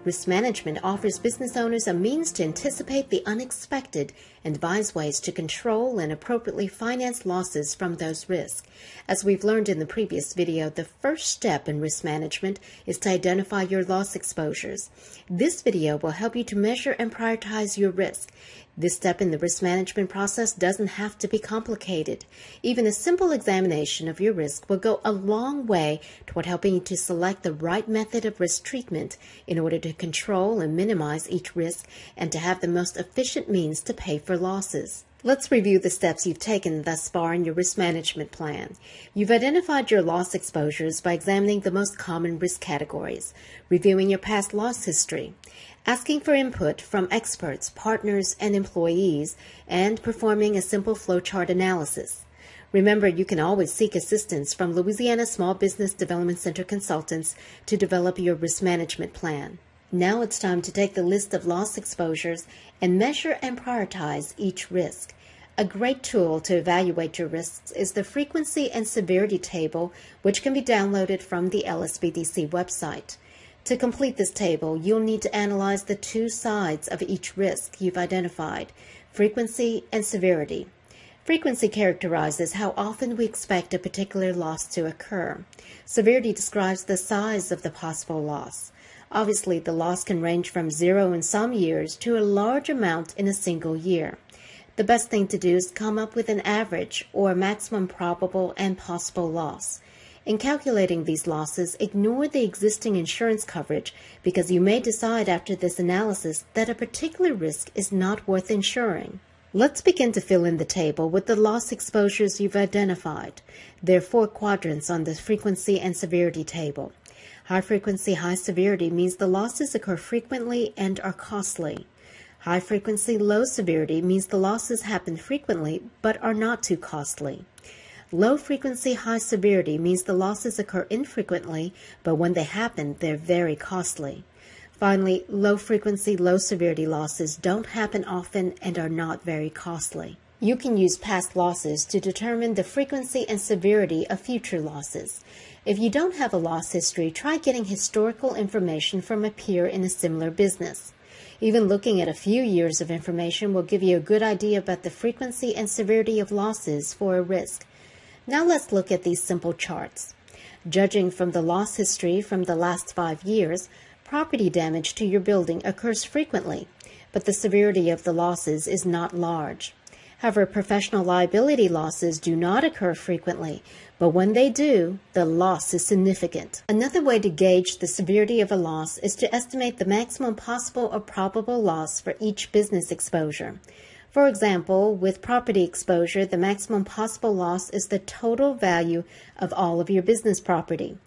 Risk management offers business owners a means to anticipate the unexpected and devise ways to control and appropriately finance losses from those risks. As we've learned in the previous video, the first step in risk management is to identify your loss exposures. This video will help you to measure and prioritize your risk. This step in the risk management process doesn't have to be complicated. Even a simple examination of your risk will go a long way toward helping you to select the right method of risk treatment in order to control and minimize each risk and to have the most efficient means to pay for losses. Let's review the steps you've taken thus far in your risk management plan. You've identified your loss exposures by examining the most common risk categories, reviewing your past loss history, asking for input from experts, partners, and employees, and performing a simple flowchart analysis. Remember, you can always seek assistance from Louisiana Small Business Development Center consultants to develop your risk management plan. Now it's time to take the list of loss exposures and measure and prioritize each risk. A great tool to evaluate your risks is the frequency and severity table, which can be downloaded from the LSBDC website. To complete this table, you'll need to analyze the two sides of each risk you've identified, frequency and severity. Frequency characterizes how often we expect a particular loss to occur. Severity describes the size of the possible loss. Obviously, the loss can range from zero in some years to a large amount in a single year. The best thing to do is come up with an average or maximum probable and possible loss. In calculating these losses, ignore the existing insurance coverage because you may decide after this analysis that a particular risk is not worth insuring. Let's begin to fill in the table with the loss exposures you've identified. There are 4 quadrants on the frequency and severity table. High frequency, high severity means the losses occur frequently and are costly. High frequency, low severity means the losses happen frequently but are not too costly. Low frequency, high severity means the losses occur infrequently, but when they happen, they're very costly. Finally, low frequency, low severity losses don't happen often and are not very costly. You can use past losses to determine the frequency and severity of future losses. If you don't have a loss history, try getting historical information from a peer in a similar business. Even looking at a few years of information will give you a good idea about the frequency and severity of losses for a risk. Now let's look at these simple charts. Judging from the loss history from the last 5 years, property damage to your building occurs frequently, but the severity of the losses is not large. However, professional liability losses do not occur frequently, but when they do, the loss is significant. Another way to gauge the severity of a loss is to estimate the maximum possible or probable loss for each business exposure. For example, with property exposure, the maximum possible loss is the total value of all of your business property.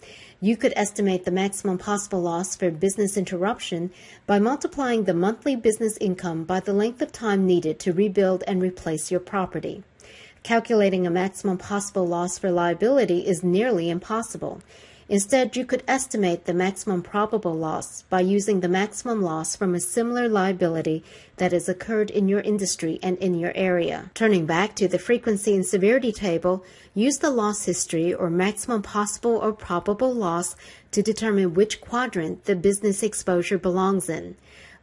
You could estimate the maximum possible loss for business interruption by multiplying the monthly business income by the length of time needed to rebuild and replace your property. Calculating a maximum possible loss for liability is nearly impossible. Instead, you could estimate the maximum probable loss by using the maximum loss from a similar liability that has occurred in your industry and in your area. Turning back to the frequency and severity table, use the loss history or maximum possible or probable loss to determine which quadrant the business exposure belongs in.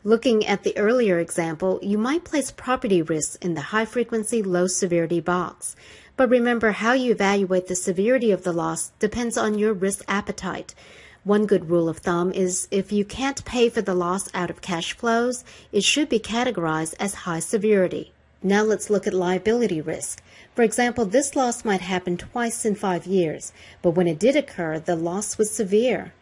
Looking at the earlier example, you might place property risks in the high frequency, low severity box. But remember, how you evaluate the severity of the loss depends on your risk appetite. One good rule of thumb is if you can't pay for the loss out of cash flows, it should be categorized as high severity. Now let's look at liability risk. For example, this loss might happen twice in 5 years, but when it did occur, the loss was severe.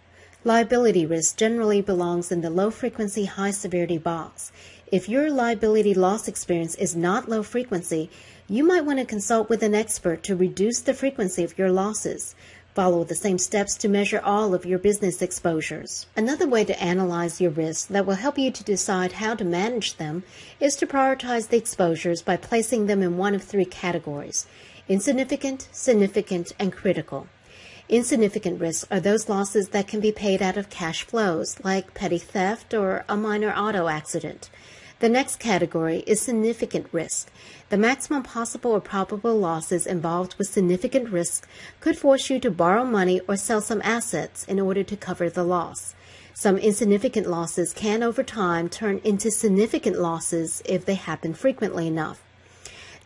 Liability risk generally belongs in the low frequency, high severity box. If your liability loss experience is not low frequency, you might want to consult with an expert to reduce the frequency of your losses. Follow the same steps to measure all of your business exposures. Another way to analyze your risks that will help you to decide how to manage them is to prioritize the exposures by placing them in one of 3 categories: insignificant, significant, and critical. Insignificant risks are those losses that can be paid out of cash flows, like petty theft or a minor auto accident. The next category is significant risk. The maximum possible or probable losses involved with significant risk could force you to borrow money or sell some assets in order to cover the loss. Some insignificant losses can over time turn into significant losses if they happen frequently enough.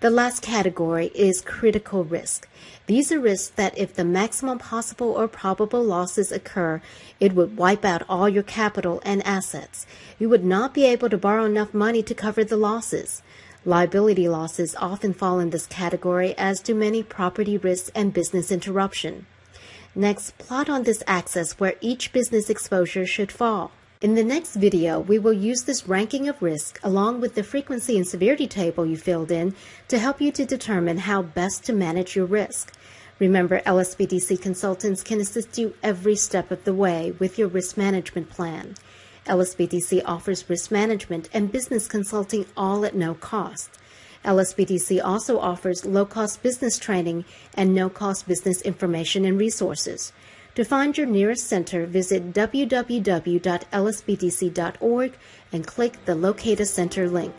The last category is critical risk. These are risks that if the maximum possible or probable losses occur, it would wipe out all your capital and assets. You would not be able to borrow enough money to cover the losses. Liability losses often fall in this category, as do many property risks and business interruption. Next, plot on this axis where each business exposure should fall. In the next video, we will use this ranking of risk along with the frequency and severity table you filled in to help you to determine how best to manage your risk. Remember, LSBDC consultants can assist you every step of the way with your risk management plan. LSBDC offers risk management and business consulting all at no cost. LSBDC also offers low-cost business training and no-cost business information and resources. To find your nearest center, visit www.lsbdc.org and click the Locate a Center link.